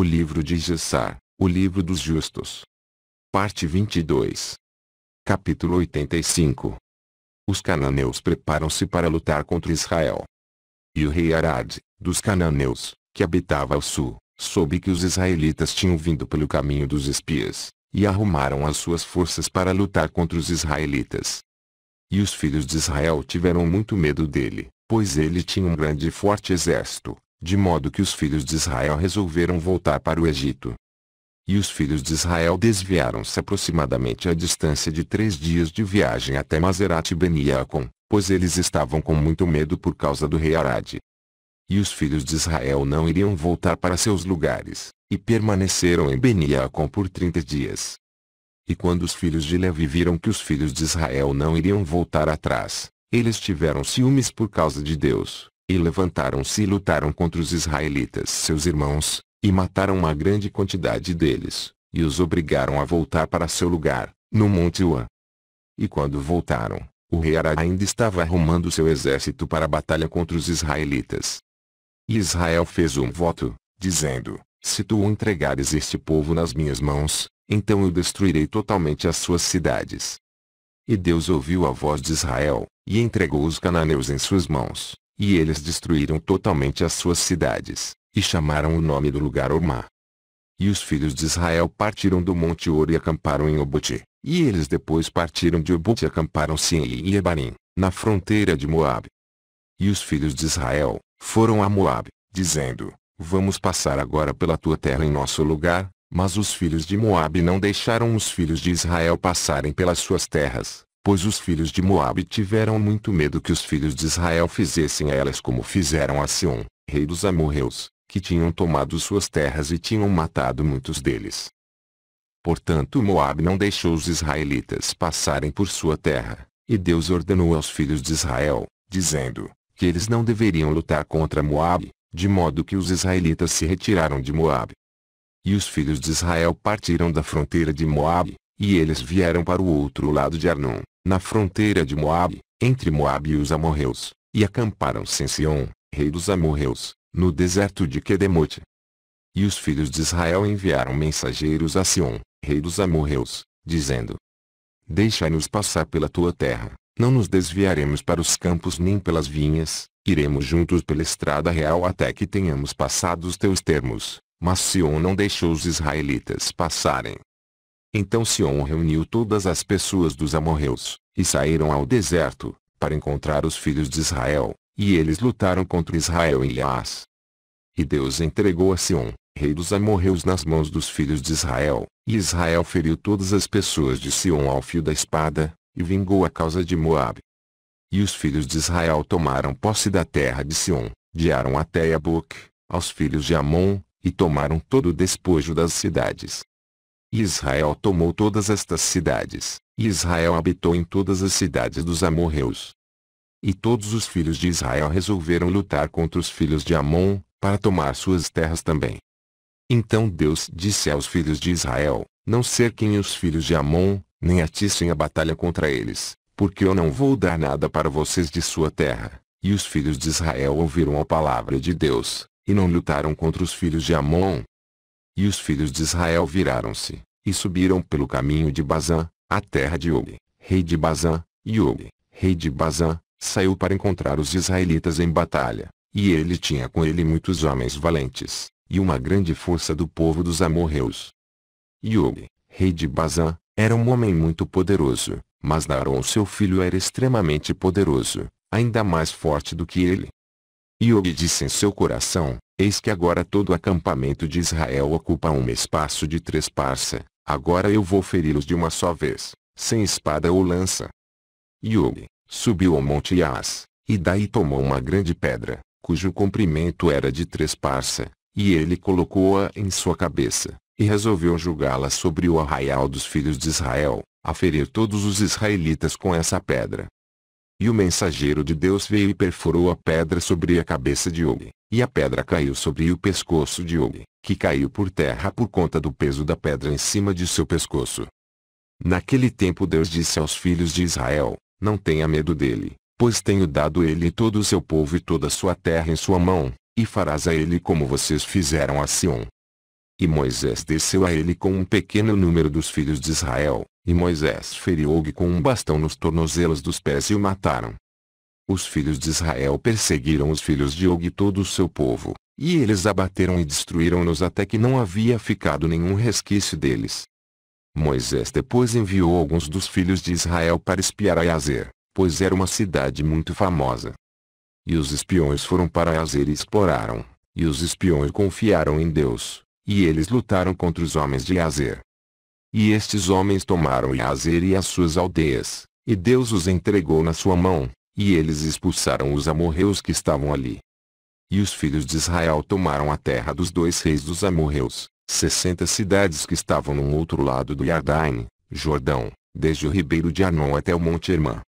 O livro de Gessar, o livro dos justos. Parte 22. Capítulo 85. Os cananeus preparam-se para lutar contra Israel. E o rei Arad, dos cananeus, que habitava ao sul, soube que os israelitas tinham vindo pelo caminho dos espias, e arrumaram as suas forças para lutar contra os israelitas. E os filhos de Israel tiveram muito medo dele, pois ele tinha um grande e forte exército, de modo que os filhos de Israel resolveram voltar para o Egito. E os filhos de Israel desviaram-se aproximadamente à distância de 3 dias de viagem até Mazerat Ben-Yaacon, pois eles estavam com muito medo por causa do rei Arad. E os filhos de Israel não iriam voltar para seus lugares, e permaneceram em Ben-Yaacon por 30 dias. E quando os filhos de Levi viram que os filhos de Israel não iriam voltar atrás, eles tiveram ciúmes por causa de Deus, e levantaram-se e lutaram contra os israelitas seus irmãos, e mataram uma grande quantidade deles, e os obrigaram a voltar para seu lugar, no Monte Uá. E quando voltaram, o rei Arad ainda estava arrumando seu exército para a batalha contra os israelitas. E Israel fez um voto, dizendo: se tu entregares este povo nas minhas mãos, então eu destruirei totalmente as suas cidades. E Deus ouviu a voz de Israel, e entregou os cananeus em suas mãos, e eles destruíram totalmente as suas cidades, e chamaram o nome do lugar Ormá. E os filhos de Israel partiram do Monte Hor e acamparam em Obote, e eles depois partiram de Obote e acamparam-se em Iebarim, na fronteira de Moabe. E os filhos de Israel foram a Moabe, dizendo: vamos passar agora pela tua terra em nosso lugar. Mas os filhos de Moabe não deixaram os filhos de Israel passarem pelas suas terras, pois os filhos de Moabe tiveram muito medo que os filhos de Israel fizessem a elas como fizeram a Sion, rei dos amorreus, que tinham tomado suas terras e tinham matado muitos deles. Portanto Moabe não deixou os israelitas passarem por sua terra, e Deus ordenou aos filhos de Israel, dizendo, que eles não deveriam lutar contra Moabe, de modo que os israelitas se retiraram de Moabe. E os filhos de Israel partiram da fronteira de Moabe, e eles vieram para o outro lado de Arnon, na fronteira de Moabe, entre Moabe e os amorreus, e acamparam-se em Sion, rei dos amorreus, no deserto de Quedemote. E os filhos de Israel enviaram mensageiros a Sion, rei dos amorreus, dizendo: deixa-nos passar pela tua terra, não nos desviaremos para os campos nem pelas vinhas, iremos juntos pela estrada real até que tenhamos passado os teus termos. Mas Sion não deixou os israelitas passarem. Então Sion reuniu todas as pessoas dos amorreus, e saíram ao deserto, para encontrar os filhos de Israel, e eles lutaram contra Israel em Yaás. E Deus entregou a Sion, rei dos amorreus nas mãos dos filhos de Israel, e Israel feriu todas as pessoas de Sion ao fio da espada, e vingou a causa de Moabe. E os filhos de Israel tomaram posse da terra de Sion, de Aron até Iaboque, aos filhos de Amon, e tomaram todo o despojo das cidades. E Israel tomou todas estas cidades, e Israel habitou em todas as cidades dos amorreus. E todos os filhos de Israel resolveram lutar contra os filhos de Amon, para tomar suas terras também. Então Deus disse aos filhos de Israel: não cerquem os filhos de Amon, nem atiçem a batalha contra eles, porque eu não vou dar nada para vocês de sua terra. E os filhos de Israel ouviram a palavra de Deus, e não lutaram contra os filhos de Amon. E os filhos de Israel viraram-se, e subiram pelo caminho de Bazã, a terra de Og, rei de Bazã, e Og, rei de Bazã, saiu para encontrar os israelitas em batalha, e ele tinha com ele muitos homens valentes, e uma grande força do povo dos amorreus. E Og, rei de Bazã, era um homem muito poderoso, mas Naarão seu filho era extremamente poderoso, ainda mais forte do que ele. E Og disse em seu coração: eis que agora todo o acampamento de Israel ocupa um espaço de 3 parsa, agora eu vou feri-los de uma só vez, sem espada ou lança. E Og subiu ao monte Yaás, e daí tomou uma grande pedra, cujo comprimento era de 3 parsa, e ele colocou-a em sua cabeça, e resolveu julgá-la sobre o arraial dos filhos de Israel, a ferir todos os israelitas com essa pedra. E o mensageiro de Deus veio e perfurou a pedra sobre a cabeça de Og, e a pedra caiu sobre o pescoço de Og, que caiu por terra por conta do peso da pedra em cima de seu pescoço. Naquele tempo Deus disse aos filhos de Israel: não tenha medo dele, pois tenho dado ele todo o seu povo e toda a sua terra em sua mão, e farás a ele como vocês fizeram a Sion. E Moisés desceu a ele com um pequeno número dos filhos de Israel, e Moisés feriu Og com um bastão nos tornozelos dos pés e o mataram. Os filhos de Israel perseguiram os filhos de Og e todo o seu povo, e eles abateram e destruíram-nos até que não havia ficado nenhum resquício deles. Moisés depois enviou alguns dos filhos de Israel para espiar a Jazer, pois era uma cidade muito famosa. E os espiões foram para Jazer e exploraram, e os espiões confiaram em Deus, e eles lutaram contra os homens de Jazer. E estes homens tomaram Jazer e as suas aldeias, e Deus os entregou na sua mão, e eles expulsaram os amorreus que estavam ali. E os filhos de Israel tomaram a terra dos 2 reis dos amorreus, 60 cidades que estavam no outro lado do Jordão, desde o ribeiro de Arnon até o monte Hermã.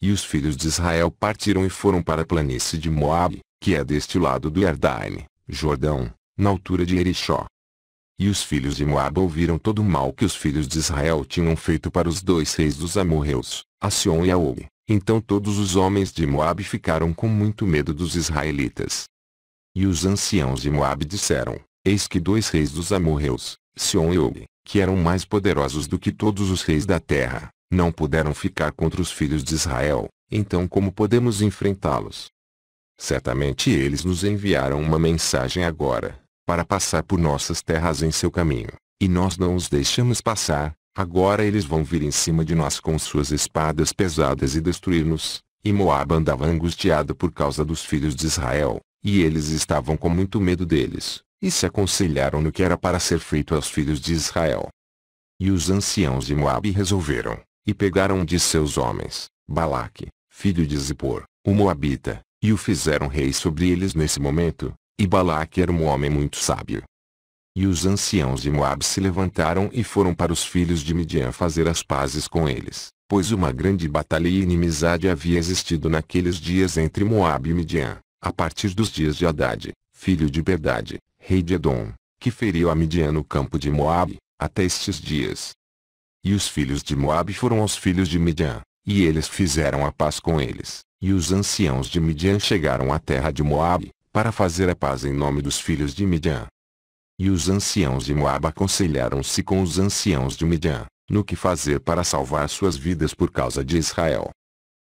E os filhos de Israel partiram e foram para a planície de Moabe, que é deste lado do Jordão, na altura de Jericó. E os filhos de Moabe ouviram todo o mal que os filhos de Israel tinham feito para os 2 reis dos amorreus, a Sion e a Og. Então todos os homens de Moabe ficaram com muito medo dos israelitas. E os anciãos de Moabe disseram: Eis que 2 reis dos amorreus, Sion e Og, que eram mais poderosos do que todos os reis da terra, não puderam ficar contra os filhos de Israel, então como podemos enfrentá-los? Certamente eles nos enviaram uma mensagem agora, para passar por nossas terras em seu caminho, e nós não os deixamos passar. Agora eles vão vir em cima de nós com suas espadas pesadas e destruir-nos. E Moabe andava angustiado por causa dos filhos de Israel, e eles estavam com muito medo deles, e se aconselharam no que era para ser feito aos filhos de Israel. E os anciãos de Moabe resolveram, e pegaram um de seus homens, Balaque, filho de Zippor, o Moabita, e o fizeram rei sobre eles nesse momento, e Balaque era um homem muito sábio. E os anciãos de Moabe se levantaram e foram para os filhos de Midian fazer as pazes com eles, pois uma grande batalha e inimizade havia existido naqueles dias entre Moabe e Midian, a partir dos dias de Hadade, filho de Bedade, rei de Edom, que feriu a Midian no campo de Moabe, até estes dias. E os filhos de Moabe foram aos filhos de Midian, e eles fizeram a paz com eles, e os anciãos de Midian chegaram à terra de Moabe, para fazer a paz em nome dos filhos de Midian. E os anciãos de Moabe aconselharam-se com os anciãos de Midian, no que fazer para salvar suas vidas por causa de Israel.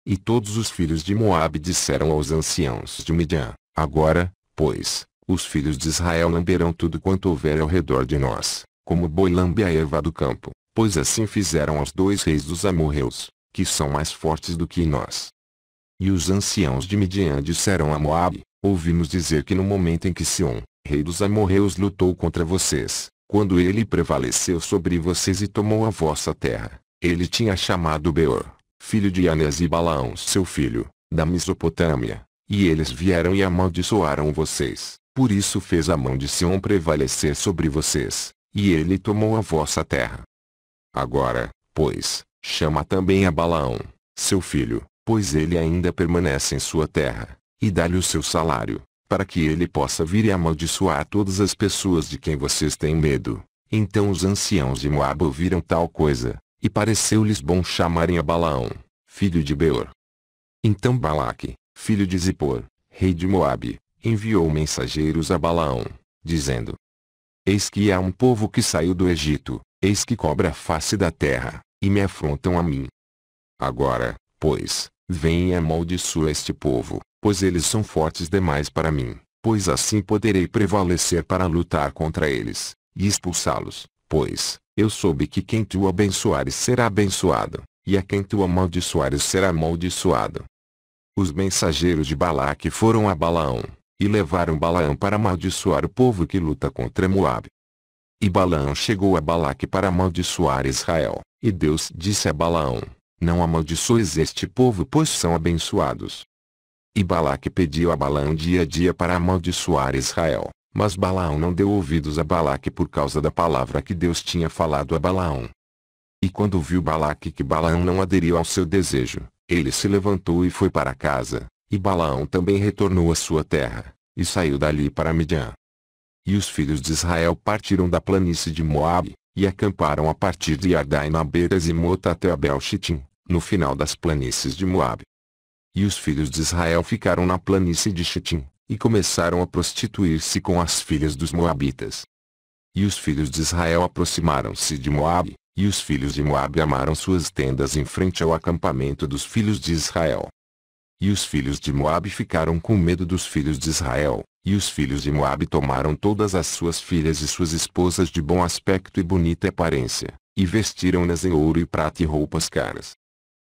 E todos os filhos de Moabe disseram aos anciãos de Midian: Agora, pois, os filhos de Israel lamberão tudo quanto houver ao redor de nós, como o boi lambe a erva do campo, pois assim fizeram aos 2 reis dos amorreus, que são mais fortes do que nós. E os anciãos de Midian disseram a Moabe: Ouvimos dizer que no momento em que Sion, rei dos amorreus, lutou contra vocês, quando ele prevaleceu sobre vocês e tomou a vossa terra, ele tinha chamado Beor, filho de Anés, e Balaão seu filho, da Mesopotâmia, e eles vieram e amaldiçoaram vocês, por isso fez a mão de Sion prevalecer sobre vocês, e ele tomou a vossa terra. Agora, pois, chama também a Balaão, seu filho, pois ele ainda permanece em sua terra, e dá-lhe o seu salário, para que ele possa vir e amaldiçoar todas as pessoas de quem vocês têm medo. Então os anciãos de Moabe ouviram tal coisa, e pareceu-lhes bom chamarem a Balaão, filho de Beor. Então Balaque, filho de Zippor, rei de Moabe, enviou mensageiros a Balaão, dizendo: Eis que há um povo que saiu do Egito, eis que cobre a face da terra, e me afrontam a mim. Agora, pois, vem e amaldiçoa este povo, pois eles são fortes demais para mim, pois assim poderei prevalecer para lutar contra eles, e expulsá-los, pois, eu soube que quem tu abençoares será abençoado, e a quem tu amaldiçoares será amaldiçoado. Os mensageiros de Balaque foram a Balaão, e levaram Balaão para amaldiçoar o povo que luta contra Moabe. E Balaão chegou a Balaque para amaldiçoar Israel, e Deus disse a Balaão: Não amaldiçoes este povo, pois são abençoados. E Balaque pediu a Balaão dia a dia para amaldiçoar Israel, mas Balaão não deu ouvidos a Balaque por causa da palavra que Deus tinha falado a Balaão. E quando viu Balaque que Balaão não aderiu ao seu desejo, ele se levantou e foi para casa, e Balaão também retornou à sua terra, e saiu dali para Midian. E os filhos de Israel partiram da planície de Moabe, e acamparam a partir de Ardai na Beer-Ezimota até Abel-Shitim, no final das planícies de Moabe. E os filhos de Israel ficaram na planície de Shitim, e começaram a prostituir-se com as filhas dos Moabitas. E os filhos de Israel aproximaram-se de Moabe, e os filhos de Moabe armaram suas tendas em frente ao acampamento dos filhos de Israel. E os filhos de Moabe ficaram com medo dos filhos de Israel, e os filhos de Moabe tomaram todas as suas filhas e suas esposas de bom aspecto e bonita aparência, e vestiram-nas em ouro e prata e roupas caras.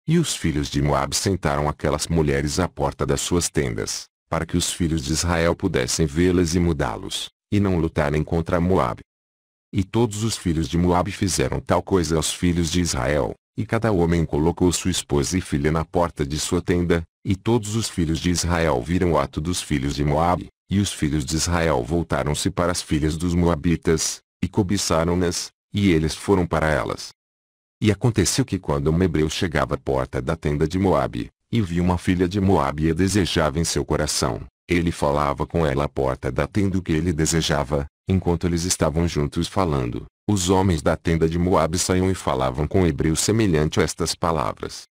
E os filhos de Moabe sentaram aquelas mulheres à porta das suas tendas, para que os filhos de Israel pudessem vê-las e mudá-los, e não lutarem contra Moabe. E todos os filhos de Moabe fizeram tal coisa aos filhos de Israel, e cada homem colocou sua esposa e filha na porta de sua tenda, e todos os filhos de Israel viram o ato dos filhos de Moabe, e os filhos de Israel voltaram-se para as filhas dos Moabitas, e cobiçaram-nas, e eles foram para elas. E aconteceu que quando um hebreu chegava à porta da tenda de Moabe, e viu uma filha de Moabe e a desejava em seu coração, ele falava com ela à porta da tenda o que ele desejava, enquanto eles estavam juntos falando. Os homens da tenda de Moabe saíam e falavam com o hebreu semelhante a estas palavras.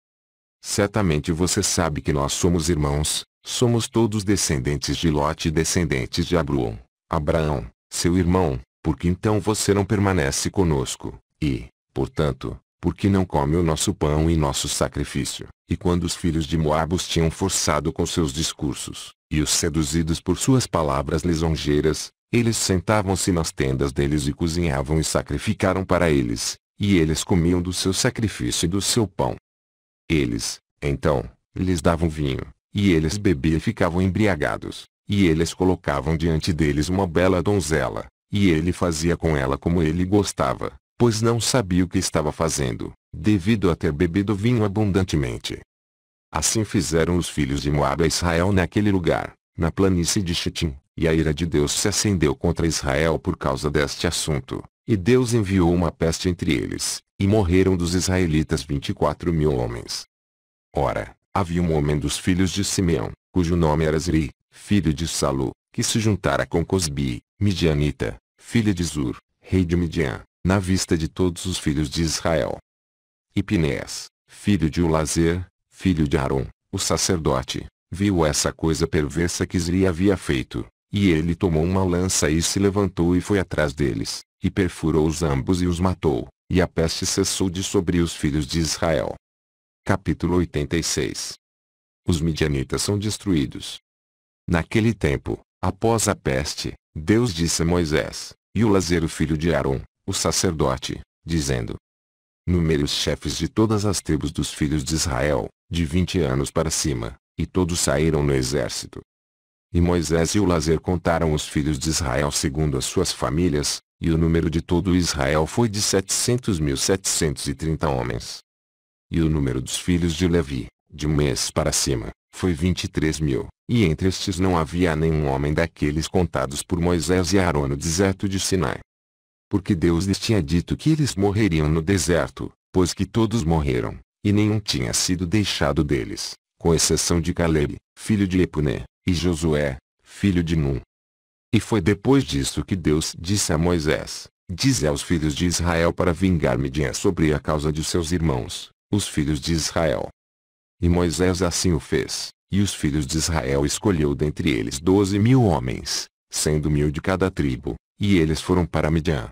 Certamente você sabe que nós somos irmãos, somos todos descendentes de Lote e descendentes de Abraão, seu irmão, porque então você não permanece conosco, e, portanto, porque não come o nosso pão e nosso sacrifício. E quando os filhos de Moabe os tinham forçado com seus discursos, e os seduzidos por suas palavras lisonjeiras, eles sentavam-se nas tendas deles e cozinhavam e sacrificaram para eles, e eles comiam do seu sacrifício e do seu pão. Eles, então, lhes davam vinho, e eles bebiam e ficavam embriagados, e eles colocavam diante deles uma bela donzela, e ele fazia com ela como ele gostava, pois não sabia o que estava fazendo, devido a ter bebido vinho abundantemente. Assim fizeram os filhos de Moabe a Israel naquele lugar, na planície de Chitim, e a ira de Deus se acendeu contra Israel por causa deste assunto, e Deus enviou uma peste entre eles, e morreram dos israelitas 24.000 homens. Ora, havia um homem dos filhos de Simeão, cujo nome era Zri, filho de Salu, que se juntara com Cosbi, midianita, filha de Zur, rei de Midian, na vista de todos os filhos de Israel. E Pinés, filho de Ulazer, filho de Arom, o sacerdote, viu essa coisa perversa que Zri havia feito, e ele tomou uma lança e se levantou e foi atrás deles, e perfurou-os ambos e os matou, e a peste cessou de sobre os filhos de Israel. Capítulo 86. Os midianitas são destruídos. Naquele tempo, após a peste, Deus disse a Moisés, e Ulazer o filho de Arom, o sacerdote, dizendo: numere os chefes de todas as tribos dos filhos de Israel, de 20 anos para cima, e todos saíram no exército. E Moisés e Ulazer contaram os filhos de Israel segundo as suas famílias, e o número de todo Israel foi de 700.730 homens. E o número dos filhos de Levi, de um mês para cima, foi 23.000, e entre estes não havia nenhum homem daqueles contados por Moisés e Arão no deserto de Sinai. Porque Deus lhes tinha dito que eles morreriam no deserto, pois que todos morreram, e nenhum tinha sido deixado deles, com exceção de Caleb, filho de Epuné, e Josué, filho de Num. E foi depois disso que Deus disse a Moisés: dize aos filhos de Israel para vingar Midian sobre a causa de seus irmãos, os filhos de Israel. E Moisés assim o fez, e os filhos de Israel escolheu dentre eles 12.000 homens, sendo 1.000 de cada tribo, e eles foram para Midian.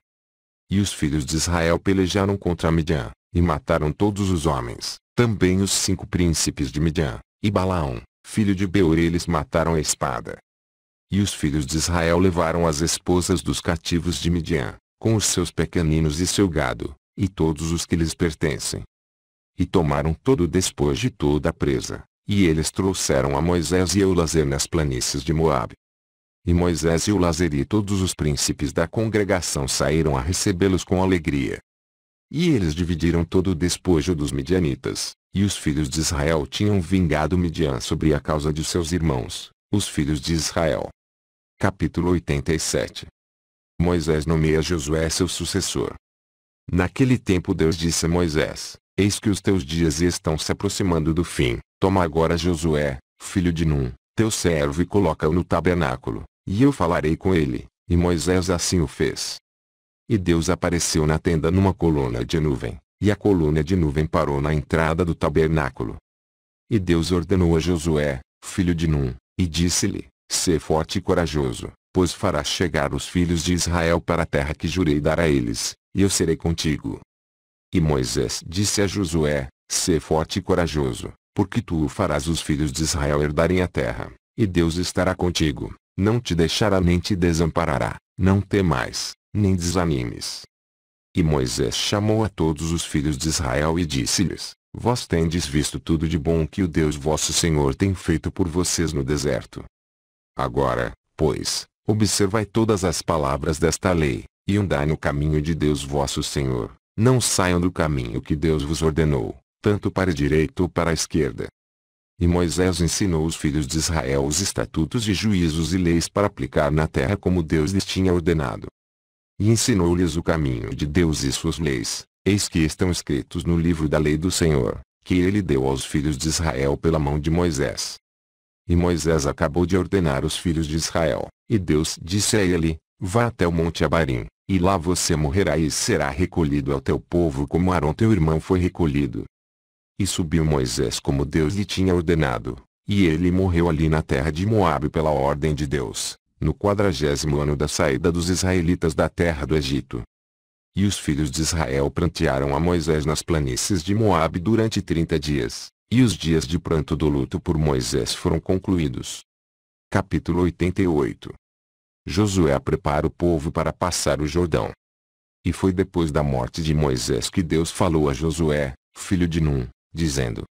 E os filhos de Israel pelejaram contra Midian, e mataram todos os homens, também os 5 príncipes de Midian, e Balaão, filho de Beor, eles mataram a espada. E os filhos de Israel levaram as esposas dos cativos de Midian, com os seus pequeninos e seu gado, e todos os que lhes pertencem. E tomaram todo o despojo de toda a presa, e eles trouxeram a Moisés e a Ulazer nas planícies de Moabe. E Moisés e Ulazer e todos os príncipes da congregação saíram a recebê-los com alegria. E eles dividiram todo o despojo dos midianitas, e os filhos de Israel tinham vingado Midian sobre a causa de seus irmãos, os filhos de Israel. Capítulo 87. Moisés nomeia Josué seu sucessor. Naquele tempo Deus disse a Moisés: eis que os teus dias estão se aproximando do fim, toma agora Josué, filho de Num, teu servo, e coloca-o no tabernáculo, e eu falarei com ele. E Moisés assim o fez. E Deus apareceu na tenda numa coluna de nuvem, e a coluna de nuvem parou na entrada do tabernáculo. E Deus ordenou a Josué, filho de Num, e disse-lhe: sê forte e corajoso, pois farás chegar os filhos de Israel para a terra que jurei dar a eles, e eu serei contigo. E Moisés disse a Josué: Sê forte e corajoso, porque tu farás os filhos de Israel herdarem a terra, e Deus estará contigo, não te deixará nem te desamparará, não temais, nem desanimes. E Moisés chamou a todos os filhos de Israel e disse-lhes: Vós tendes visto tudo de bom que o Deus vosso Senhor tem feito por vocês no deserto. Agora, pois, observai todas as palavras desta lei, e andai no caminho de Deus vosso Senhor, não saiam do caminho que Deus vos ordenou, tanto para a direita ou para a esquerda. E Moisés ensinou os filhos de Israel os estatutos e juízos e leis para aplicar na terra como Deus lhes tinha ordenado. E ensinou-lhes o caminho de Deus e suas leis, eis que estão escritos no livro da lei do Senhor, que ele deu aos filhos de Israel pela mão de Moisés. E Moisés acabou de ordenar os filhos de Israel, e Deus disse a ele: Vá até o monte Abarim, e lá você morrerá e será recolhido ao teu povo como Arão teu irmão foi recolhido. E subiu Moisés como Deus lhe tinha ordenado, e ele morreu ali na terra de Moabe pela ordem de Deus, no 40º ano da saída dos israelitas da terra do Egito. E os filhos de Israel prantearam a Moisés nas planícies de Moabe durante 30 dias, e os dias de pranto do luto por Moisés foram concluídos. Capítulo 88. Josué prepara o povo para passar o Jordão. E foi depois da morte de Moisés que Deus falou a Josué, filho de Num, dizendo: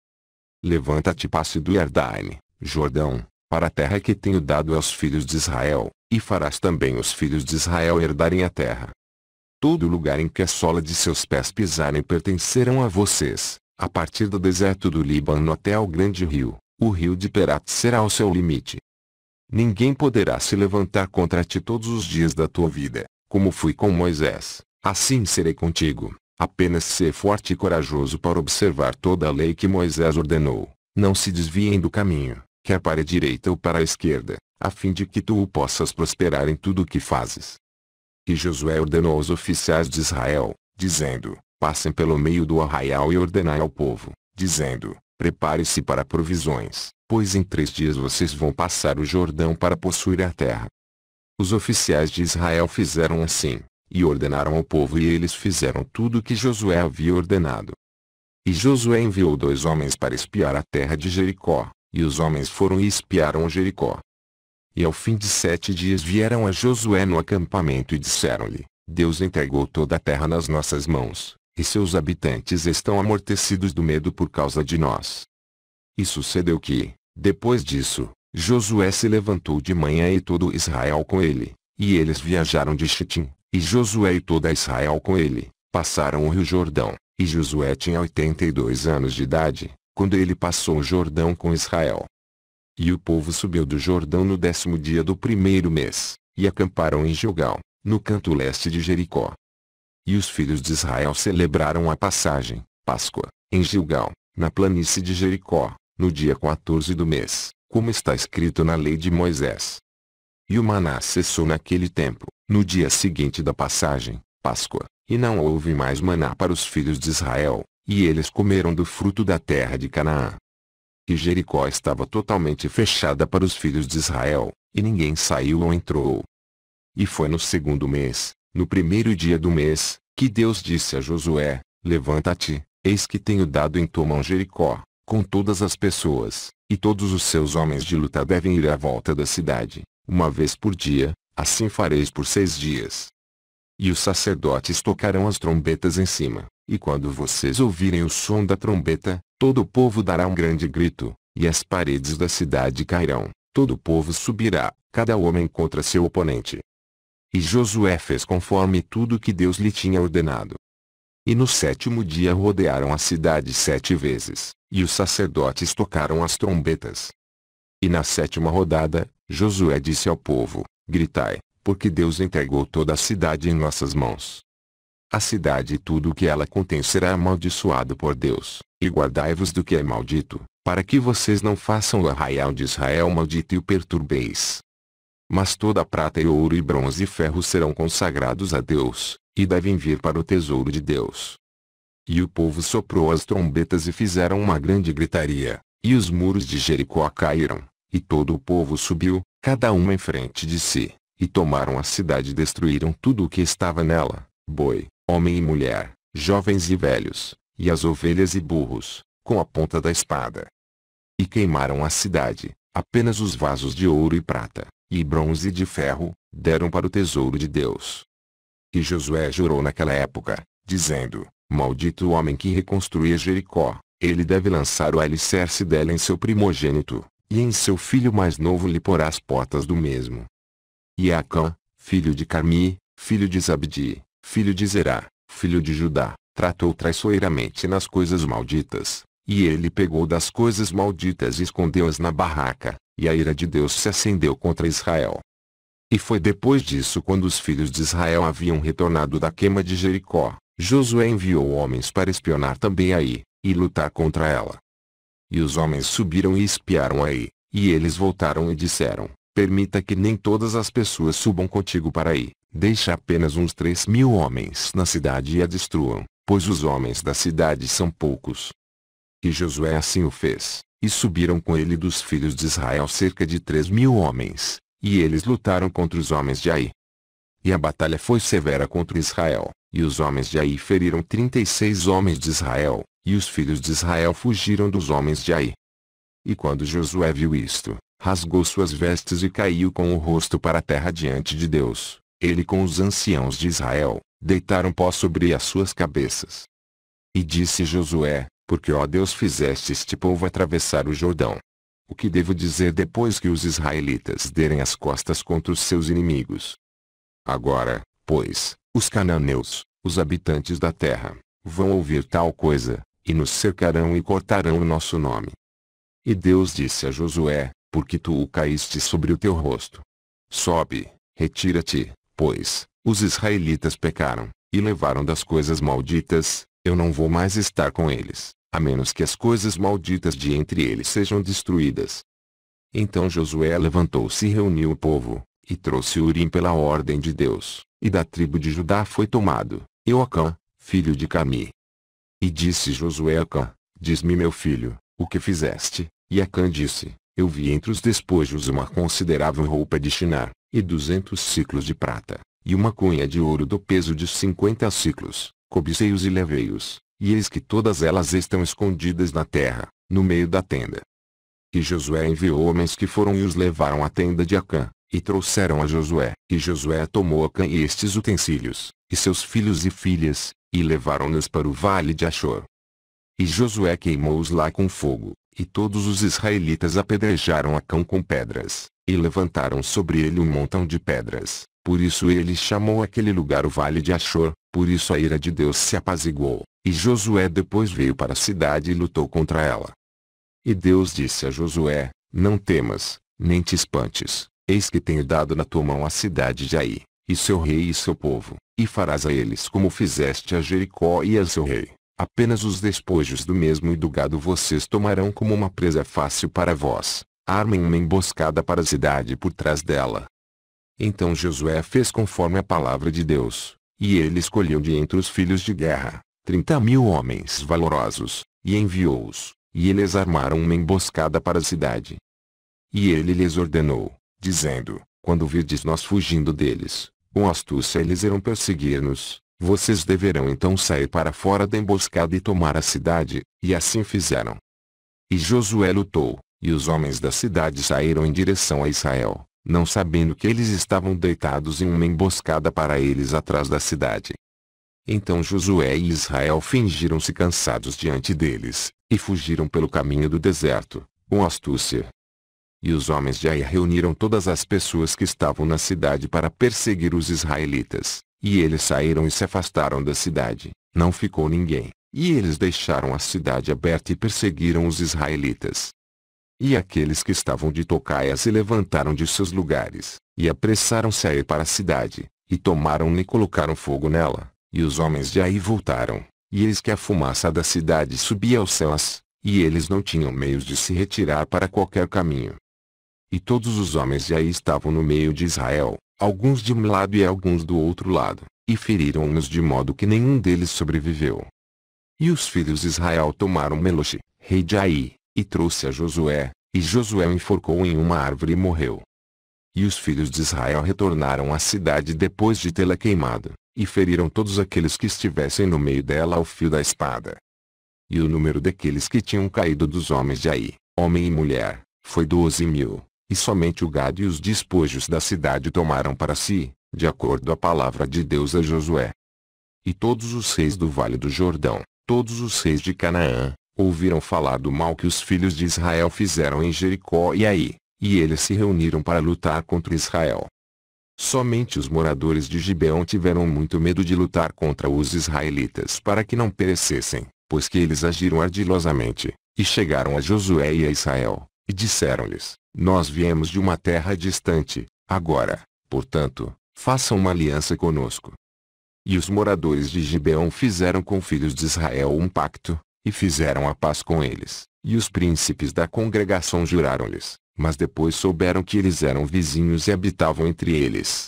Levanta-te e passe do Jordão, Jordão, para a terra que tenho dado aos filhos de Israel, e farás também os filhos de Israel herdarem a terra. Todo lugar em que a sola de seus pés pisarem pertencerão a vocês, a partir do deserto do Líbano até ao grande rio, o rio de Perate será o seu limite. Ninguém poderá se levantar contra ti todos os dias da tua vida, como fui com Moisés, assim serei contigo, apenas sê forte e corajoso para observar toda a lei que Moisés ordenou, não se desviem do caminho, quer para a direita ou para a esquerda, a fim de que tu possas prosperar em tudo o que fazes. E Josué ordenou aos oficiais de Israel, dizendo: Passem pelo meio do arraial e ordenai ao povo, dizendo: Prepare-se para provisões, pois em 3 dias vocês vão passar o Jordão para possuir a terra. Os oficiais de Israel fizeram assim, e ordenaram ao povo e eles fizeram tudo o que Josué havia ordenado. E Josué enviou 2 homens para espiar a terra de Jericó, e os homens foram e espiaram Jericó. E ao fim de 7 dias vieram a Josué no acampamento e disseram-lhe: Deus entregou toda a terra nas nossas mãos, e seus habitantes estão amortecidos do medo por causa de nós. E sucedeu que, depois disso, Josué se levantou de manhã e todo Israel com ele, e eles viajaram de Chitim, e Josué e toda Israel com ele, passaram o rio Jordão, e Josué tinha 82 anos de idade, quando ele passou o Jordão com Israel. E o povo subiu do Jordão no 10º dia do 1º mês, e acamparam em Gilgal, no canto leste de Jericó. E os filhos de Israel celebraram a passagem, Páscoa, em Gilgal, na planície de Jericó, no dia 14 do mês, como está escrito na lei de Moisés. E o maná cessou naquele tempo, no dia seguinte da passagem, Páscoa, e não houve mais maná para os filhos de Israel, e eles comeram do fruto da terra de Canaã. E Jericó estava totalmente fechada para os filhos de Israel, e ninguém saiu ou entrou. E foi no 2º mês, no 1º dia do mês, que Deus disse a Josué: Levanta-te, eis que tenho dado em tua mão Jericó, com todas as pessoas, e todos os seus homens de luta devem ir à volta da cidade, uma vez por dia, assim fareis por 6 dias. E os sacerdotes tocarão as trombetas em cima, e quando vocês ouvirem o som da trombeta, todo o povo dará um grande grito, e as paredes da cidade cairão, todo o povo subirá, cada homem contra seu oponente. E Josué fez conforme tudo que Deus lhe tinha ordenado. E no 7º dia rodearam a cidade 7 vezes, e os sacerdotes tocaram as trombetas. E na 7ª rodada, Josué disse ao povo: Gritai, porque Deus entregou toda a cidade em nossas mãos. A cidade e tudo o que ela contém será amaldiçoado por Deus, e guardai-vos do que é maldito, para que vocês não façam o arraial de Israel maldito e o perturbeis. Mas toda a prata e ouro e bronze e ferro serão consagrados a Deus, e devem vir para o tesouro de Deus. E o povo soprou as trombetas e fizeram uma grande gritaria, e os muros de Jericó caíram, e todo o povo subiu, cada um em frente de si, E tomaram a cidade e destruíram tudo o que estava nela, boi, homem e mulher, jovens e velhos, e as ovelhas e burros, com a ponta da espada. E queimaram a cidade, apenas os vasos de ouro e prata, e bronze e de ferro, deram para o tesouro de Deus. E Josué jurou naquela época, dizendo: Maldito o homem que reconstruir Jericó, ele deve lançar o alicerce dela em seu primogênito, e em seu filho mais novo lhe porá as portas do mesmo. E Acã, filho de Carmi, filho de Zabdi, filho de Zerá, filho de Judá, tratou traiçoeiramente nas coisas malditas, e ele pegou das coisas malditas e escondeu-as na barraca, e a ira de Deus se acendeu contra Israel. E foi depois disso, quando os filhos de Israel haviam retornado da queima de Jericó, Josué enviou homens para espionar também Ai, e lutar contra ela. E os homens subiram e espiaram Ai, e eles voltaram e disseram: Permita que nem todas as pessoas subam contigo para Ai, deixa apenas uns 3.000 homens na cidade e a destruam, pois os homens da cidade são poucos. E Josué assim o fez, e subiram com ele dos filhos de Israel cerca de 3.000 homens, e eles lutaram contra os homens de Ai. E a batalha foi severa contra Israel, e os homens de Ai feriram 36 homens de Israel, e os filhos de Israel fugiram dos homens de Ai. E quando Josué viu isto, rasgou suas vestes e caiu com o rosto para a terra diante de Deus. Ele com os anciãos de Israel, deitaram pó sobre as suas cabeças. E disse Josué: Porque ó Deus fizeste este povo atravessar o Jordão? O que devo dizer depois que os israelitas derem as costas contra os seus inimigos? Agora, pois, os cananeus, os habitantes da terra, vão ouvir tal coisa, e nos cercarão e cortarão o nosso nome. E Deus disse a Josué: Porque tu o caíste sobre o teu rosto. Sobe, retira-te, pois, os israelitas pecaram, e levaram das coisas malditas, eu não vou mais estar com eles, a menos que as coisas malditas de entre eles sejam destruídas. Então Josué levantou-se e reuniu o povo, e trouxe Urim pela ordem de Deus, e da tribo de Judá foi tomado, Eocã, filho de Carmi. E disse Josué a Acã: Diz-me, meu filho, o que fizeste? E Acã disse: Eu vi entre os despojos uma considerável roupa de Shinar, e 200 siclos de prata, e uma cunha de ouro do peso de 50 siclos, cobicei-os e levei-os, e eis que todas elas estão escondidas na terra, no meio da tenda. E Josué enviou homens que foram e os levaram à tenda de Acã, e trouxeram a Josué. E Josué tomou Acã e estes utensílios, e seus filhos e filhas, e levaram-nos para o vale de Achor. E Josué queimou-os lá com fogo, e todos os israelitas apedrejaram Acã com pedras, e levantaram sobre ele um montão de pedras. Por isso ele chamou aquele lugar o vale de Achor, por isso a ira de Deus se apaziguou, e Josué depois veio para a cidade e lutou contra ela. E Deus disse a Josué: Não temas, nem te espantes, eis que tenho dado na tua mão a cidade de Ai, e seu rei e seu povo, e farás a eles como fizeste a Jericó e a seu rei. Apenas os despojos do mesmo e do gado vocês tomarão como uma presa fácil para vós. Armem uma emboscada para a cidade por trás dela. Então Josué fez conforme a palavra de Deus, e ele escolheu de entre os filhos de guerra 30.000 homens valorosos, e enviou-os, e eles armaram uma emboscada para a cidade. E ele lhes ordenou, dizendo: Quando virdes nós fugindo deles, com astúcia eles irão perseguir-nos, vocês deverão então sair para fora da emboscada e tomar a cidade, e assim fizeram. E Josué lutou, e os homens da cidade saíram em direção a Israel, não sabendo que eles estavam deitados em uma emboscada para eles atrás da cidade. Então Josué e Israel fingiram-se cansados diante deles, e fugiram pelo caminho do deserto, com astúcia. E os homens de Ai reuniram todas as pessoas que estavam na cidade para perseguir os israelitas, e eles saíram e se afastaram da cidade, não ficou ninguém, e eles deixaram a cidade aberta e perseguiram os israelitas. E aqueles que estavam de tocaia se levantaram de seus lugares, e apressaram-se a ir para a cidade, e tomaram-na e colocaram fogo nela, e os homens de Ai voltaram, e eis que a fumaça da cidade subia aos céus, e eles não tinham meios de se retirar para qualquer caminho. E todos os homens de Ai estavam no meio de Israel, alguns de um lado e alguns do outro lado, e feriram-nos de modo que nenhum deles sobreviveu. E os filhos de Israel tomaram Meloche, rei de Ai, e trouxe a Josué, e Josué o enforcou em uma árvore e morreu. E os filhos de Israel retornaram à cidade depois de tê-la queimado, e feriram todos aqueles que estivessem no meio dela ao fio da espada. E o número daqueles que tinham caído dos homens de Ai, homem e mulher, foi 12.000, e somente o gado e os despojos da cidade tomaram para si, de acordo à palavra de Deus a Josué. E todos os reis do vale do Jordão, todos os reis de Canaã, ouviram falar do mal que os filhos de Israel fizeram em Jericó e Ai, e eles se reuniram para lutar contra Israel. Somente os moradores de Gibeão tiveram muito medo de lutar contra os israelitas para que não perecessem, pois que eles agiram ardilosamente, e chegaram a Josué e a Israel, e disseram-lhes: Nós viemos de uma terra distante, agora, portanto, façam uma aliança conosco. E os moradores de Gibeão fizeram com os filhos de Israel um pacto, e fizeram a paz com eles, e os príncipes da congregação juraram-lhes, mas depois souberam que eles eram vizinhos e habitavam entre eles.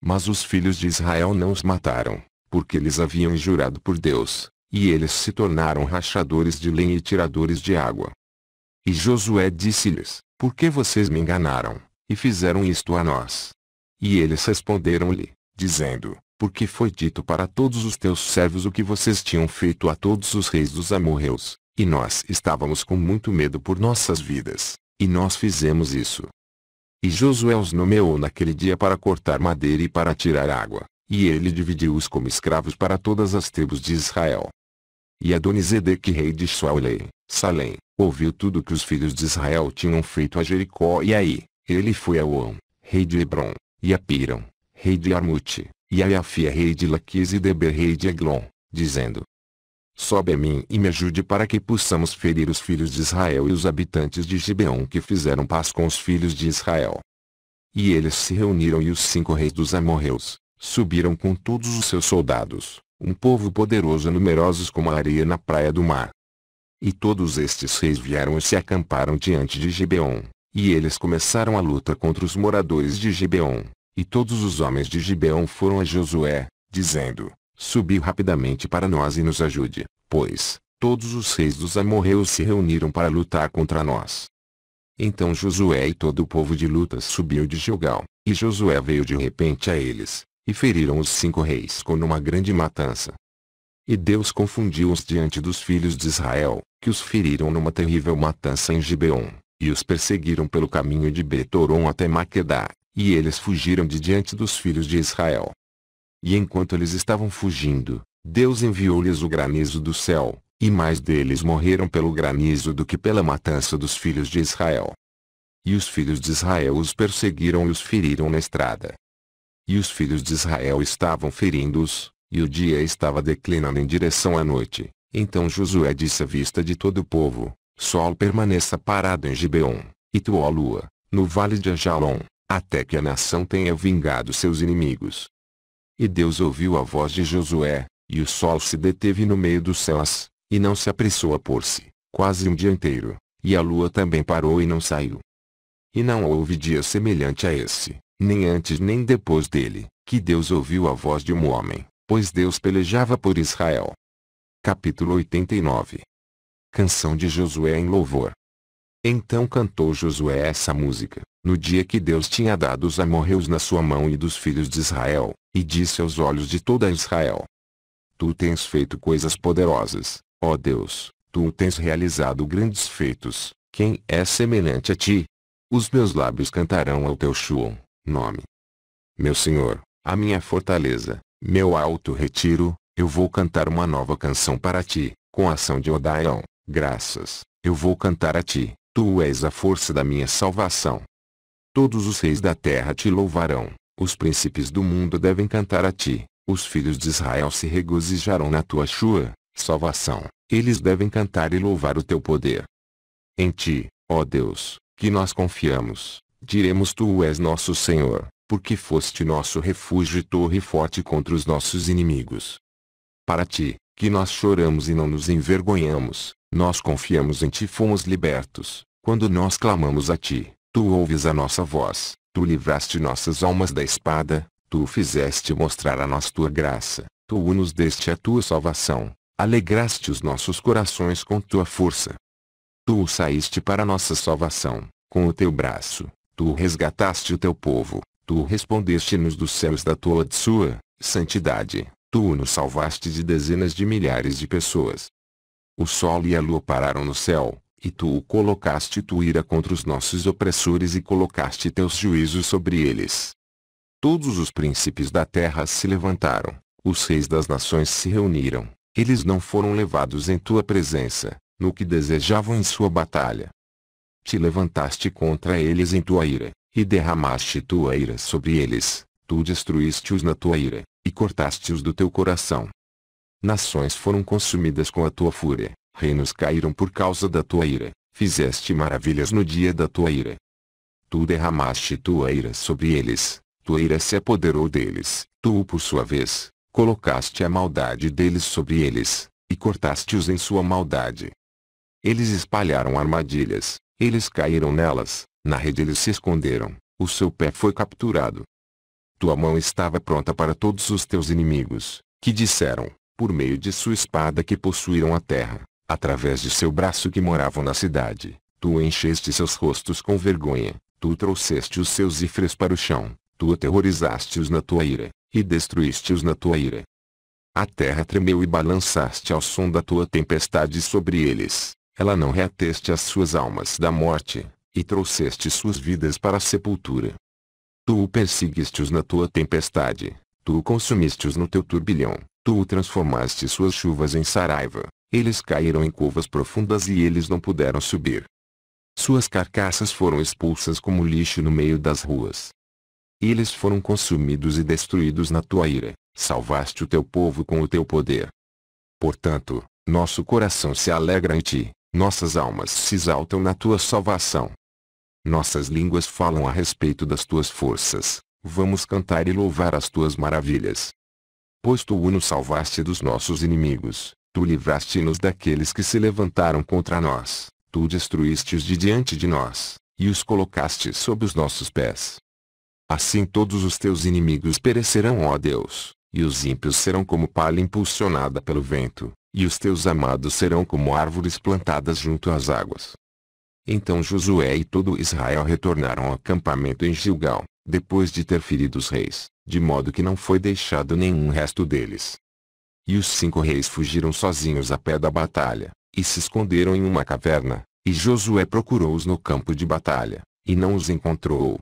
Mas os filhos de Israel não os mataram, porque eles haviam jurado por Deus, e eles se tornaram rachadores de lenha e tiradores de água. E Josué disse-lhes: Por que vocês me enganaram, e fizeram isto a nós? E eles responderam-lhe, dizendo: Porque foi dito para todos os teus servos o que vocês tinham feito a todos os reis dos amorreus, e nós estávamos com muito medo por nossas vidas, e nós fizemos isso. E Josué os nomeou naquele dia para cortar madeira e para tirar água, e ele dividiu-os como escravos para todas as tribos de Israel. E Adonizedeque rei de Salém, ouviu tudo que os filhos de Israel tinham feito a Jericó e Ai. Ele foi a Oão, rei de Hebron, e a Pirão, rei de Armute, e a Iafia rei de Laquis e Deber rei de Eglon, dizendo: Sobe a mim e me ajude para que possamos ferir os filhos de Israel e os habitantes de Gibeão que fizeram paz com os filhos de Israel. E eles se reuniram e os 5 reis dos amorreus subiram com todos os seus soldados, um povo poderoso e numerosos como a areia na praia do mar. E todos estes reis vieram e se acamparam diante de Gibeão, e eles começaram a luta contra os moradores de Gibeão. E todos os homens de Gibeão foram a Josué, dizendo: Subi rapidamente para nós e nos ajude, pois todos os reis dos amorreus se reuniram para lutar contra nós. Então Josué e todo o povo de lutas subiu de Gilgal, e Josué veio de repente a eles, e feriram os 5 reis com uma grande matança. E Deus confundiu-os diante dos filhos de Israel, que os feriram numa terrível matança em Gibeão, e os perseguiram pelo caminho de Betoron até Maquedá, e eles fugiram de diante dos filhos de Israel. E enquanto eles estavam fugindo, Deus enviou-lhes o granizo do céu, e mais deles morreram pelo granizo do que pela matança dos filhos de Israel. E os filhos de Israel os perseguiram e os feriram na estrada. E os filhos de Israel estavam ferindo-os, e o dia estava declinando em direção à noite. Então Josué disse à vista de todo o povo: Sol permaneça parado em Gibeão, e tu, ó lua, no vale de Ajalon, até que a nação tenha vingado seus inimigos. E Deus ouviu a voz de Josué, e o sol se deteve no meio dos céus, e não se apressou a pôr-se, quase um dia inteiro, e a lua também parou e não saiu. E não houve dia semelhante a esse, nem antes nem depois dele, que Deus ouviu a voz de um homem, pois Deus pelejava por Israel. Capítulo 89. Canção de Josué em louvor. Então cantou Josué essa música, no dia que Deus tinha dado os amorreus na sua mão e dos filhos de Israel, e disse aos olhos de toda Israel: Tu tens feito coisas poderosas, ó Deus, tu tens realizado grandes feitos, quem é semelhante a ti? Os meus lábios cantarão ao teu nome. Meu Senhor, a minha fortaleza, meu alto retiro, eu vou cantar uma nova canção para ti, com ação de Odaion, graças, eu vou cantar a ti. Tu és a força da minha salvação. Todos os reis da terra te louvarão, os príncipes do mundo devem cantar a ti, os filhos de Israel se regozijarão na tua salvação, eles devem cantar e louvar o teu poder. Em ti, ó Deus, que nós confiamos, diremos: Tu és nosso Senhor, porque foste nosso refúgio e torre forte contra os nossos inimigos. Para ti, que nós choramos e não nos envergonhamos, nós confiamos em ti, fomos libertos. Quando nós clamamos a ti, tu ouves a nossa voz, tu livraste nossas almas da espada, tu fizeste mostrar a nós tua graça, tu nos deste a tua salvação, alegraste os nossos corações com tua força. Tu saíste para nossa salvação, com o teu braço, Tu resgataste o teu povo, tu respondeste-nos dos céus da tua santidade, tu nos salvaste de dezenas de milhares de pessoas. O sol e a lua pararam no céu, e tu colocaste tua ira contra os nossos opressores e colocaste teus juízos sobre eles. Todos os príncipes da terra se levantaram, os reis das nações se reuniram, eles não foram levados em tua presença, no que desejavam em sua batalha. Te levantaste contra eles em tua ira, e derramaste tua ira sobre eles, tu destruíste-os na tua ira, e cortaste-os do teu coração. Nações foram consumidas com a tua fúria, reinos caíram por causa da tua ira, fizeste maravilhas no dia da tua ira. Tu derramaste tua ira sobre eles, tua ira se apoderou deles, tu por sua vez, colocaste a maldade deles sobre eles, e cortaste-os em sua maldade. Eles espalharam armadilhas, eles caíram nelas, na rede eles se esconderam, o seu pé foi capturado. Tua mão estava pronta para todos os teus inimigos, que disseram, por meio de sua espada que possuíram a terra, através de seu braço que moravam na cidade, tu encheste seus rostos com vergonha, tu trouxeste os seus ifres para o chão, tu aterrorizaste-os na tua ira, e destruíste-os na tua ira. A terra tremeu e balançaste ao som da tua tempestade sobre eles, ela não reteste as suas almas da morte, e trouxeste suas vidas para a sepultura. Tu perseguiste-os na tua tempestade, tu consumiste-os no teu turbilhão, tu transformaste suas chuvas em saraiva, eles caíram em covas profundas e eles não puderam subir. Suas carcaças foram expulsas como lixo no meio das ruas. Eles foram consumidos e destruídos na tua ira, salvaste o teu povo com o teu poder. Portanto, nosso coração se alegra em ti, nossas almas se exaltam na tua salvação. Nossas línguas falam a respeito das tuas forças, vamos cantar e louvar as tuas maravilhas. Pois tu nos salvaste dos nossos inimigos, tu livraste-nos daqueles que se levantaram contra nós, tu destruíste-os de diante de nós, e os colocaste sob os nossos pés. Assim todos os teus inimigos perecerão, ó Deus, e os ímpios serão como palha impulsionada pelo vento, e os teus amados serão como árvores plantadas junto às águas. Então Josué e todo Israel retornaram ao acampamento em Gilgal, depois de ter ferido os reis, de modo que não foi deixado nenhum resto deles. E os 5 reis fugiram sozinhos a pé da batalha, e se esconderam em uma caverna, e Josué procurou-os no campo de batalha, e não os encontrou.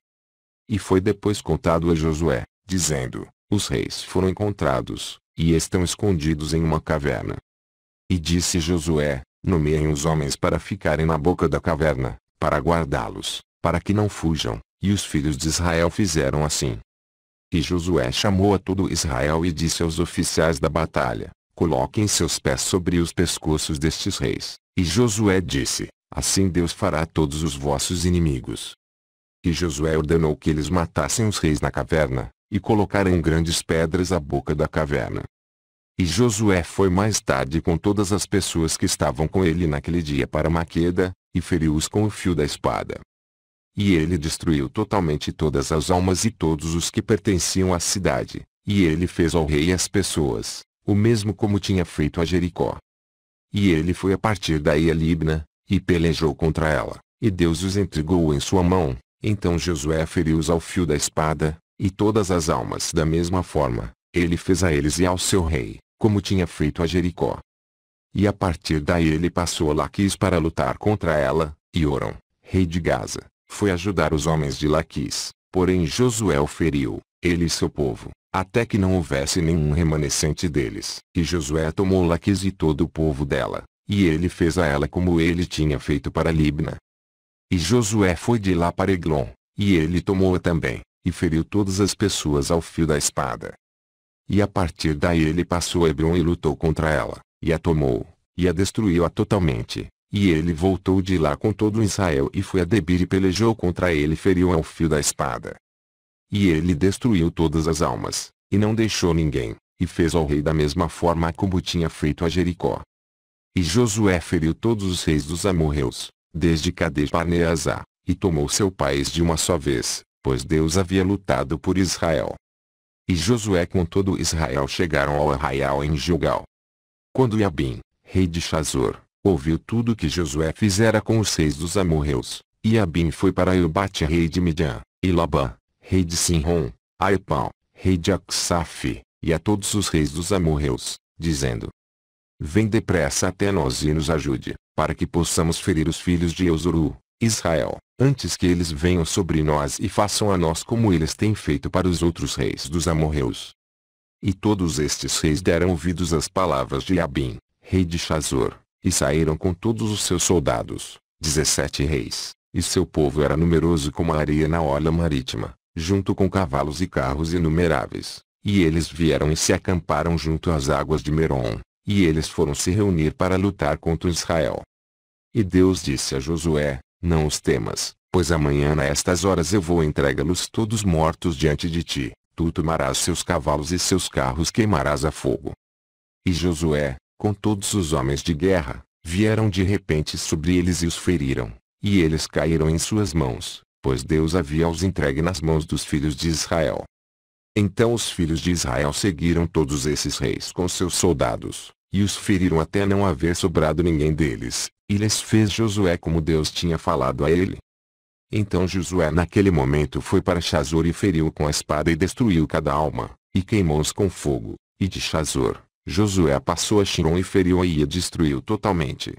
E foi depois contado a Josué, dizendo, os reis foram encontrados, e estão escondidos em uma caverna. E disse Josué, nomeiem os homens para ficarem na boca da caverna, para guardá-los, para que não fujam, e os filhos de Israel fizeram assim. E Josué chamou a todo Israel e disse aos oficiais da batalha, coloquem seus pés sobre os pescoços destes reis. E Josué disse, assim Deus fará a todos os vossos inimigos. E Josué ordenou que eles matassem os reis na caverna, e colocaram grandes pedras à boca da caverna. E Josué foi mais tarde com todas as pessoas que estavam com ele naquele dia para Maqueda, e feriu-os com o fio da espada. E ele destruiu totalmente todas as almas e todos os que pertenciam à cidade, e ele fez ao rei e às pessoas, o mesmo como tinha feito a Jericó. E ele foi a partir daí a Libna, e pelejou contra ela, e Deus os entregou em sua mão, então Josué feriu-os ao fio da espada, e todas as almas da mesma forma, ele fez a eles e ao seu rei, como tinha feito a Jericó. E a partir daí ele passou a Laquis para lutar contra ela, e Orão, rei de Gaza, foi ajudar os homens de Laquis, porém Josué o feriu, ele e seu povo, até que não houvesse nenhum remanescente deles. E Josué tomou Laquis e todo o povo dela, e ele fez a ela como ele tinha feito para Libna. E Josué foi de lá para Eglon, e ele tomou-a também, e feriu todas as pessoas ao fio da espada. E a partir daí ele passou a Hebron e lutou contra ela, e a tomou, e a destruiu-a totalmente. E ele voltou de lá com todo Israel e foi a Debir e pelejou contra ele e feriu ao fio da espada. E ele destruiu todas as almas, e não deixou ninguém, e fez ao rei da mesma forma como tinha feito a Jericó. E Josué feriu todos os reis dos amorreus, desde Cades-Barneazá, e tomou seu país de uma só vez, pois Deus havia lutado por Israel. E Josué com todo Israel chegaram ao arraial em Gilgal. Quando Iabim, rei de Chazor, ouviu tudo que Josué fizera com os reis dos amorreus, E Abim foi para Eubate rei de Midian, e Labã, rei de Sinrom, a Epau, rei de Acsaf, e a todos os reis dos amorreus, dizendo: Vem depressa até nós e nos ajude, para que possamos ferir os filhos de Eusuru, Israel, antes que eles venham sobre nós e façam a nós como eles têm feito para os outros reis dos amorreus. E todos estes reis deram ouvidos às palavras de Abim, rei de Chazor, e saíram com todos os seus soldados, 17 reis, e seu povo era numeroso como a areia na orla marítima, junto com cavalos e carros inumeráveis. E eles vieram e se acamparam junto às águas de Merom, e eles foram se reunir para lutar contra Israel. E Deus disse a Josué: Não os temas, pois amanhã a estas horas eu vou entregá-los todos mortos diante de ti, tu tomarás seus cavalos e seus carros queimarás a fogo. E Josué, com todos os homens de guerra, vieram de repente sobre eles e os feriram, e eles caíram em suas mãos, pois Deus havia-os entregue nas mãos dos filhos de Israel. Então os filhos de Israel seguiram todos esses reis com seus soldados, e os feriram até não haver sobrado ninguém deles, e lhes fez Josué como Deus tinha falado a ele. Então Josué naquele momento foi para Chazor e feriu com a espada e destruiu cada alma, e queimou-os com fogo, e de Chazor, Josué passou a Shirom e feriu-a e a destruiu totalmente.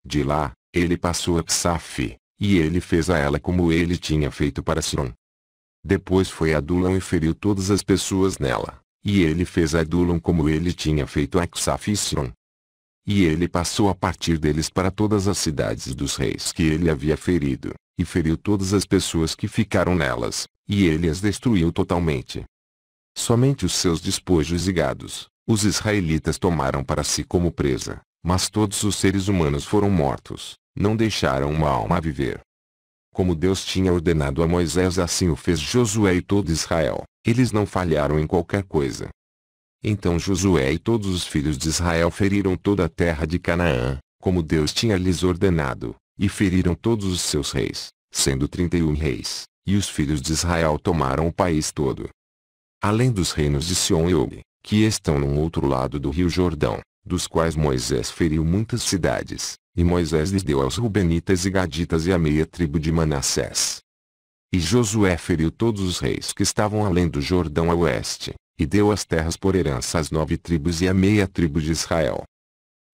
De lá, ele passou a Psaf, e ele fez a ela como ele tinha feito para Siron. Depois foi a Adulão e feriu todas as pessoas nela, e ele fez a Adulão como ele tinha feito a Acsaf e Siron. E ele passou a partir deles para todas as cidades dos reis que ele havia ferido, e feriu todas as pessoas que ficaram nelas, e ele as destruiu totalmente. Somente os seus despojos e gados, os israelitas tomaram para si como presa, mas todos os seres humanos foram mortos, não deixaram uma alma viver. Como Deus tinha ordenado a Moisés, assim o fez Josué e todo Israel, eles não falharam em qualquer coisa. Então Josué e todos os filhos de Israel feriram toda a terra de Canaã, como Deus tinha lhes ordenado, e feriram todos os seus reis, sendo 31 reis, e os filhos de Israel tomaram o país todo. Além dos reinos de Sion e Og, que estão no outro lado do rio Jordão, dos quais Moisés feriu muitas cidades, e Moisés lhes deu aos Rubenitas e Gaditas e a meia tribo de Manassés. E Josué feriu todos os reis que estavam além do Jordão a oeste, e deu as terras por herança às 9 tribos e a meia tribo de Israel.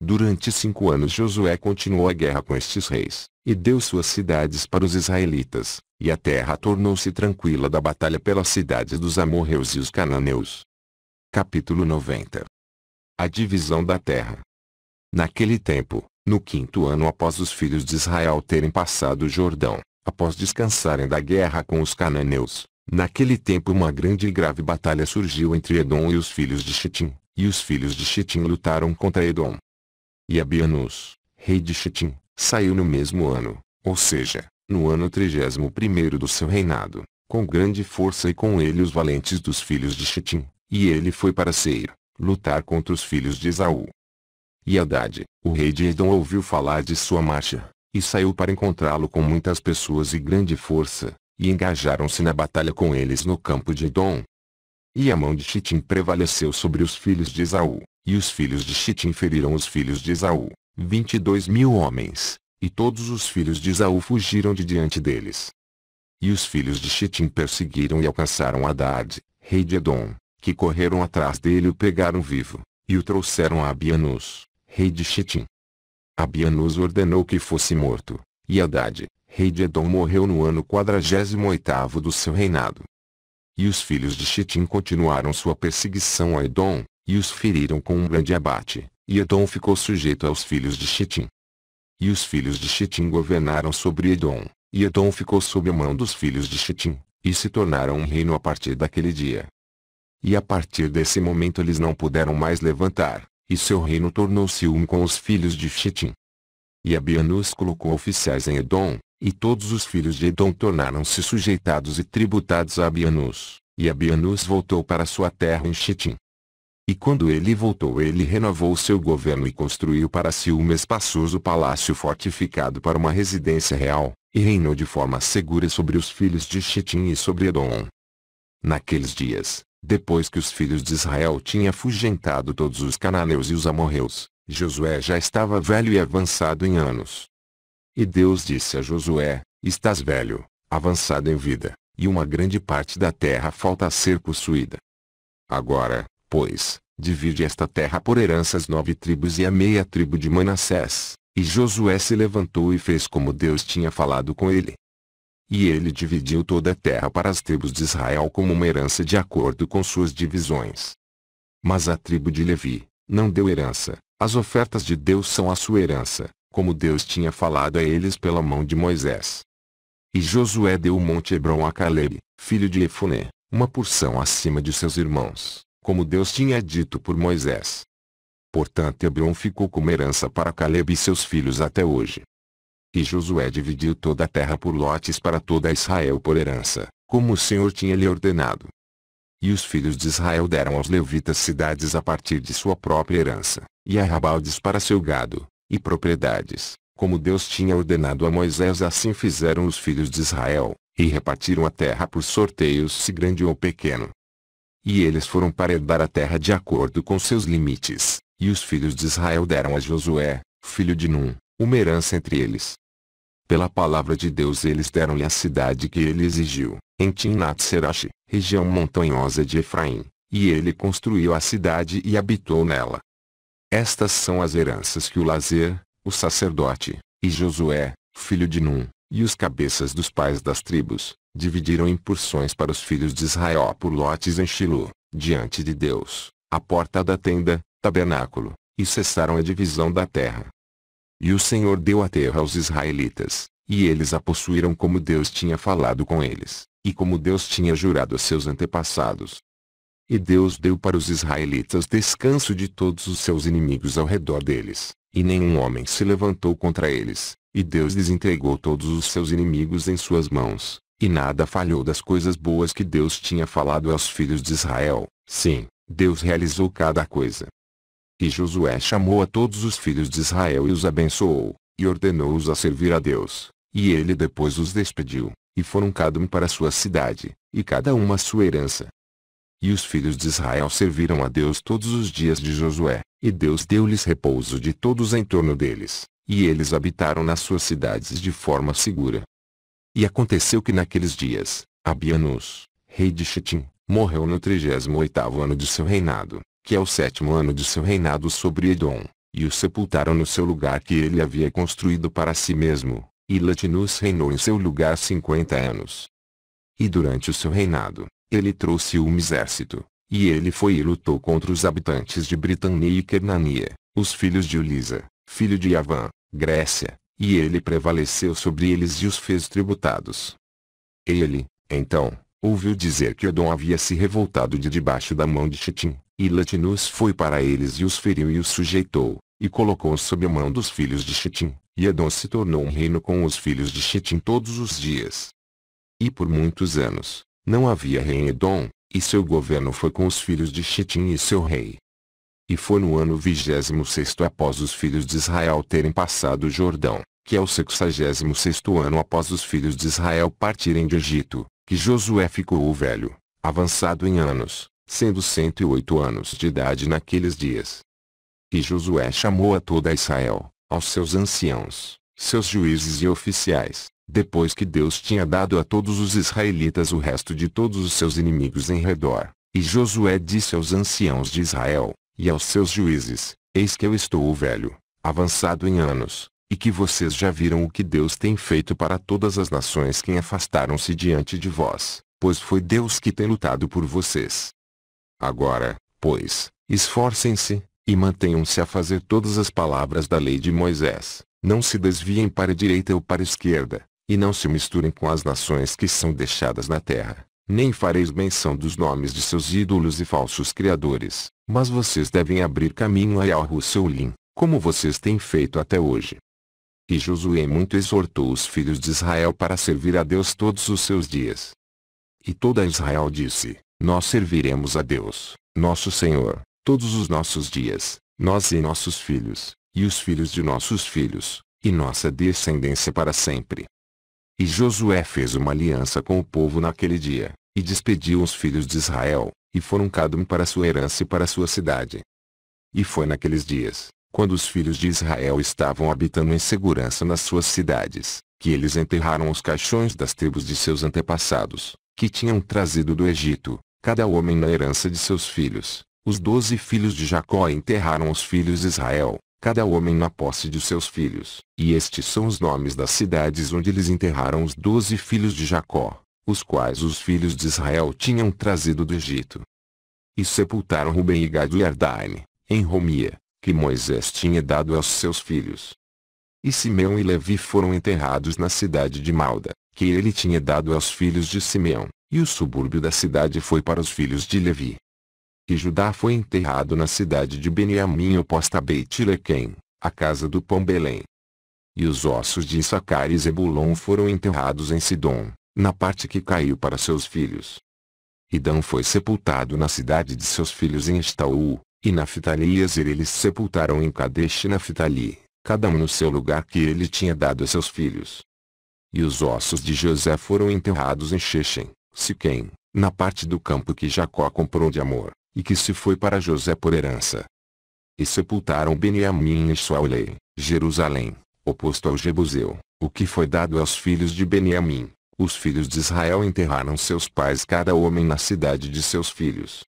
Durante 5 anos Josué continuou a guerra com estes reis, e deu suas cidades para os israelitas, e a terra tornou-se tranquila da batalha pelas cidades dos amorreus e os cananeus. Capítulo 90. A divisão da terra. Naquele tempo, no 5º ano após os filhos de Israel terem passado o Jordão, após descansarem da guerra com os cananeus, naquele tempo uma grande e grave batalha surgiu entre Edom e os filhos de Xitim, e os filhos de Xitim lutaram contra Edom. E Abianus, rei de Xitim, saiu no mesmo ano, ou seja, no ano 31º do seu reinado, com grande força e com ele os valentes dos filhos de Xitim, e ele foi para Seir, lutar contra os filhos de Esaú. E Hadade, o rei de Edom, ouviu falar de sua marcha, e saiu para encontrá-lo com muitas pessoas e grande força, e engajaram-se na batalha com eles no campo de Edom. E a mão de Xitim prevaleceu sobre os filhos de Esaú, e os filhos de Xitim feriram os filhos de Esaú, 22.000 homens, e todos os filhos de Esaú fugiram de diante deles. E os filhos de Xitim perseguiram e alcançaram Hadade, rei de Edom, que correram atrás dele e o pegaram vivo, e o trouxeram a Abianus, rei de Xitim. Abianus ordenou que fosse morto, e Hadade, rei de Edom, morreu no ano 48º do seu reinado. E os filhos de Xitim continuaram sua perseguição a Edom, e os feriram com um grande abate, e Edom ficou sujeito aos filhos de Xitim. E os filhos de Xitim governaram sobre Edom, e Edom ficou sob a mão dos filhos de Xitim, e se tornaram um reino a partir daquele dia. E a partir desse momento eles não puderam mais levantar, e seu reino tornou-se um com os filhos de Xitim. E Abianus colocou oficiais em Edom, e todos os filhos de Edom tornaram-se sujeitados e tributados a Abianus, e Abianus voltou para sua terra em Xitim. E quando ele voltou, ele renovou seu governo e construiu para si um espaçoso palácio fortificado para uma residência real, e reinou de forma segura sobre os filhos de Xitim e sobre Edom. Naqueles dias, depois que os filhos de Israel tinham afugentado todos os cananeus e os amorreus, Josué já estava velho e avançado em anos. E Deus disse a Josué: estás velho, avançado em vida, e uma grande parte da terra falta a ser possuída. Agora, pois, divide esta terra por herança às 9 tribos e a meia tribo de Manassés. E Josué se levantou e fez como Deus tinha falado com ele. E ele dividiu toda a terra para as tribos de Israel como uma herança de acordo com suas divisões. Mas a tribo de Levi não deu herança. As ofertas de Deus são a sua herança, como Deus tinha falado a eles pela mão de Moisés. E Josué deu o monte Hebrom a Calebe, filho de Efuné, uma porção acima de seus irmãos, como Deus tinha dito por Moisés. Portanto Hebrom ficou como herança para Calebe e seus filhos até hoje. E Josué dividiu toda a terra por lotes para toda Israel por herança, como o Senhor tinha lhe ordenado. E os filhos de Israel deram aos levitas cidades a partir de sua própria herança, e arrabaldes para seu gado, e propriedades, como Deus tinha ordenado a Moisés. Assim fizeram os filhos de Israel, e repartiram a terra por sorteios se grande ou pequeno. E eles foram para herdar a terra de acordo com seus limites. E os filhos de Israel deram a Josué, filho de Num, uma herança entre eles. Pela palavra de Deus eles deram-lhe a cidade que ele exigiu, em Timnat-Serache, região montanhosa de Efraim, e ele construiu a cidade e habitou nela. Estas são as heranças que o Lazer, o sacerdote, e Josué, filho de Num, e os cabeças dos pais das tribos, dividiram em porções para os filhos de Israel por lotes em Shilo, diante de Deus, à porta da tenda, tabernáculo, e cessaram a divisão da terra. E o Senhor deu a terra aos israelitas, e eles a possuíram como Deus tinha falado com eles, e como Deus tinha jurado a seus antepassados. E Deus deu para os israelitas descanso de todos os seus inimigos ao redor deles, e nenhum homem se levantou contra eles, e Deus lhes entregou todos os seus inimigos em suas mãos, e nada falhou das coisas boas que Deus tinha falado aos filhos de Israel. Sim, Deus realizou cada coisa. E Josué chamou a todos os filhos de Israel e os abençoou, e ordenou-os a servir a Deus, e ele depois os despediu, e foram cada um para sua cidade, e cada um a sua herança. E os filhos de Israel serviram a Deus todos os dias de Josué, e Deus deu-lhes repouso de todos em torno deles, e eles habitaram nas suas cidades de forma segura. E aconteceu que naqueles dias, Abianus, rei de Chitim, morreu no 38º ano de seu reinado, que é o 7º ano de seu reinado sobre Edom, e o sepultaram no seu lugar que ele havia construído para si mesmo, e Latinus reinou em seu lugar 50 anos. E durante o seu reinado, ele trouxe um exército, e ele foi e lutou contra os habitantes de Britânia e Quernania, os filhos de Ulisa, filho de Avã, Grécia, e ele prevaleceu sobre eles e os fez tributados. Ele, então, ouviu dizer que Edom havia se revoltado de debaixo da mão de Chitim, e Latinus foi para eles e os feriu e os sujeitou, e colocou-os sob a mão dos filhos de Chitim, e Edom se tornou um reino com os filhos de Chitim todos os dias. E por muitos anos, não havia rei em Edom, e seu governo foi com os filhos de Chitim e seu rei. E foi no ano 26º após os filhos de Israel terem passado o Jordão, que é o 66º ano após os filhos de Israel partirem de Egito, que Josué ficou velho, avançado em anos, sendo 108 anos de idade naqueles dias. E Josué chamou a toda Israel, aos seus anciãos, seus juízes e oficiais, depois que Deus tinha dado a todos os israelitas o resto de todos os seus inimigos em redor. E Josué disse aos anciãos de Israel, e aos seus juízes: Eis que eu estou velho, avançado em anos, e que vocês já viram o que Deus tem feito para todas as nações que afastaram-se diante de vós, pois foi Deus que tem lutado por vocês. Agora, pois, esforcem-se, e mantenham-se a fazer todas as palavras da lei de Moisés, não se desviem para a direita ou para a esquerda, e não se misturem com as nações que são deixadas na terra, nem fareis menção dos nomes de seus ídolos e falsos criadores, mas vocês devem abrir caminho a Yahweh, como vocês têm feito até hoje. E Josué muito exortou os filhos de Israel para servir a Deus todos os seus dias. E toda Israel disse: Nós serviremos a Deus, nosso Senhor, todos os nossos dias, nós e nossos filhos, e os filhos de nossos filhos, e nossa descendência para sempre. E Josué fez uma aliança com o povo naquele dia, e despediu os filhos de Israel, e foram cada um para sua herança e para sua cidade. E foi naqueles dias, quando os filhos de Israel estavam habitando em segurança nas suas cidades, que eles enterraram os caixões das tribos de seus antepassados, que tinham trazido do Egito, cada homem na herança de seus filhos. Os 12 filhos de Jacó enterraram os filhos de Israel, cada homem na posse de seus filhos. E estes são os nomes das cidades onde eles enterraram os 12 filhos de Jacó, os quais os filhos de Israel tinham trazido do Egito. E sepultaram Ruben e Gad e Ardaine, em Romia, que Moisés tinha dado aos seus filhos. E Simeão e Levi foram enterrados na cidade de Malda, que ele tinha dado aos filhos de Simeão, e o subúrbio da cidade foi para os filhos de Levi. E Judá foi enterrado na cidade de Beniamim oposta a Beit-Lequém, a casa do pão Belém. E os ossos de Issacar e Zebulon foram enterrados em Sidom, na parte que caiu para seus filhos. E Dan foi sepultado na cidade de seus filhos em Estaú, e Naftali e Aser eles sepultaram em Kadesh Naftali, cada um no seu lugar que ele tinha dado a seus filhos. E os ossos de José foram enterrados em Shechem, Siquém, na parte do campo que Jacó comprou de Amor, e que se foi para José por herança. E sepultaram Beniamim em Eshuaulei, Jerusalém, oposto ao Jebuseu, o que foi dado aos filhos de Beniamim. Os filhos de Israel enterraram seus pais cada homem na cidade de seus filhos.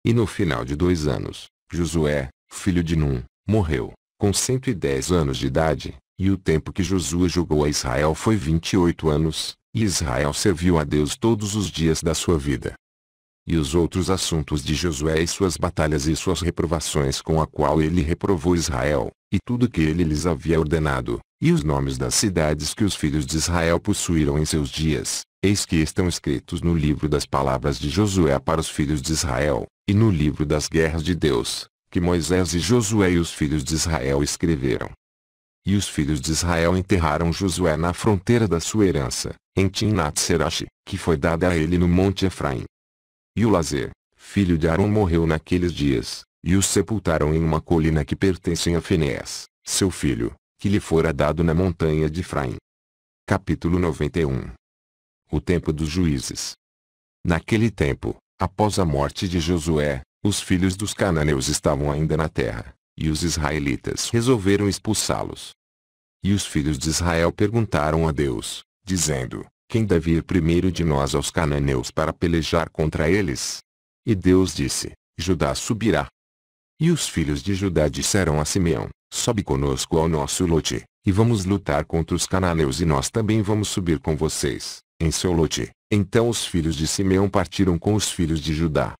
E no final de 2 anos, Josué, filho de Num, morreu, com 110 anos de idade, e o tempo que Josué julgou a Israel foi 28 anos, e Israel serviu a Deus todos os dias da sua vida. E os outros assuntos de Josué e suas batalhas e suas reprovações com a qual ele reprovou Israel, e tudo que ele lhes havia ordenado, e os nomes das cidades que os filhos de Israel possuíram em seus dias, eis que estão escritos no livro das palavras de Josué para os filhos de Israel, e no livro das guerras de Deus, que Moisés e Josué e os filhos de Israel escreveram. E os filhos de Israel enterraram Josué na fronteira da sua herança, em Timnat-Serache, que foi dada a ele no monte Efraim. E o Lazer, filho de Arão, morreu naqueles dias, e o sepultaram em uma colina que pertence a Finéas, seu filho, que lhe fora dado na montanha de Efraim. Capítulo 91. O tempo dos juízes. Naquele tempo, após a morte de Josué, os filhos dos cananeus estavam ainda na terra, e os israelitas resolveram expulsá-los. E os filhos de Israel perguntaram a Deus, dizendo: quem deve ir primeiro de nós aos cananeus para pelejar contra eles? E Deus disse: Judá subirá. E os filhos de Judá disseram a Simeão: sobe conosco ao nosso lote, e vamos lutar contra os cananeus e nós também vamos subir com vocês, em seu lote. Então os filhos de Simeão partiram com os filhos de Judá.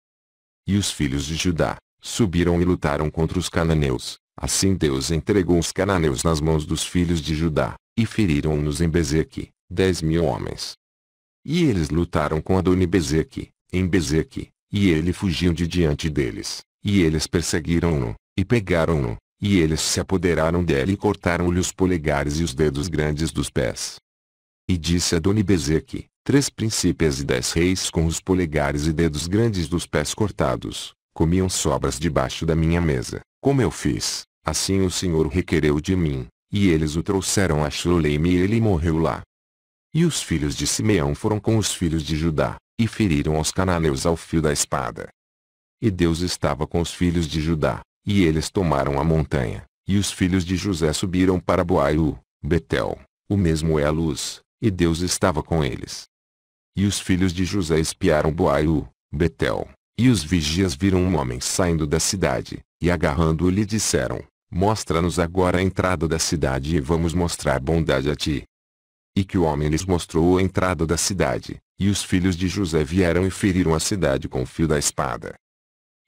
E os filhos de Judá subiram e lutaram contra os cananeus. Assim Deus entregou os cananeus nas mãos dos filhos de Judá, e feriram-nos em Bezeque, 10.000 homens. E eles lutaram com Adoni-Bezeque, em Bezeque, e ele fugiu de diante deles, e eles perseguiram-no, e pegaram-no, e eles se apoderaram dele e cortaram-lhe os polegares e os dedos grandes dos pés. E disse Adoni-Bezeque: 3 príncipes e 10 reis com os polegares e dedos grandes dos pés cortados, comiam sobras debaixo da minha mesa, como eu fiz, assim o Senhor requereu de mim, e eles o trouxeram a Shuleime e ele morreu lá. E os filhos de Simeão foram com os filhos de Judá, e feriram aos cananeus ao fio da espada. E Deus estava com os filhos de Judá, e eles tomaram a montanha, e os filhos de José subiram para Boaiú, Betel, o mesmo é a luz, e Deus estava com eles. E os filhos de José espiaram Boaiú, Betel, e os vigias viram um homem saindo da cidade, e agarrando-o lhe disseram: mostra-nos agora a entrada da cidade e vamos mostrar bondade a ti. E que o homem lhes mostrou a entrada da cidade, e os filhos de José vieram e feriram a cidade com o fio da espada.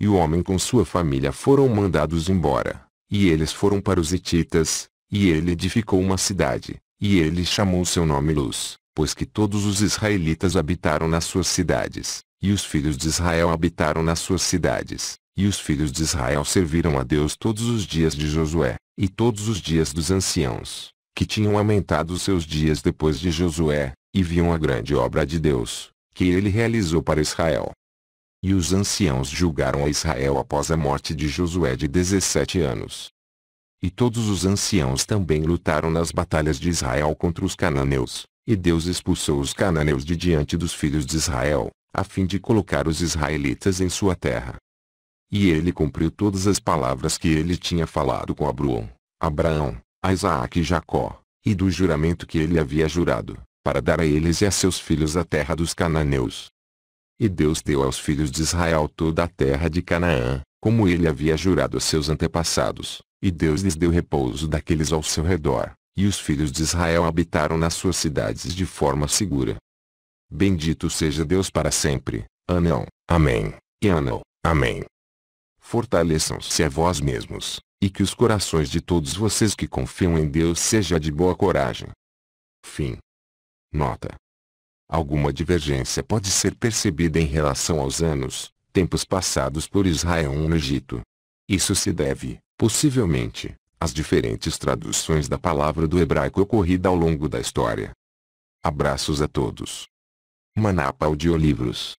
E o homem com sua família foram mandados embora, e eles foram para os hititas, e ele edificou uma cidade, e ele chamou seu nome Luz, pois que todos os israelitas habitaram nas suas cidades, e os filhos de Israel habitaram nas suas cidades, e os filhos de Israel serviram a Deus todos os dias de Josué, e todos os dias dos anciãos, que tinham aumentado seus dias depois de Josué, e viam a grande obra de Deus, que ele realizou para Israel. E os anciãos julgaram a Israel após a morte de Josué de 17 anos. E todos os anciãos também lutaram nas batalhas de Israel contra os cananeus, e Deus expulsou os cananeus de diante dos filhos de Israel, a fim de colocar os israelitas em sua terra. E ele cumpriu todas as palavras que ele tinha falado com Abraão, a Isaac e Jacó, e do juramento que ele havia jurado, para dar a eles e a seus filhos a terra dos cananeus. E Deus deu aos filhos de Israel toda a terra de Canaã, como ele havia jurado a seus antepassados, e Deus lhes deu repouso daqueles ao seu redor, e os filhos de Israel habitaram nas suas cidades de forma segura. Bendito seja Deus para sempre. Anão, amém, e Anão, amém. Fortaleçam-se a vós mesmos, e que os corações de todos vocês que confiam em Deus seja de boa coragem. Fim. Nota. Alguma divergência pode ser percebida em relação aos anos, tempos passados por Israel no Egito. Isso se deve, possivelmente, às diferentes traduções da palavra do hebraico ocorrida ao longo da história. Abraços a todos. Manapa Audiolivros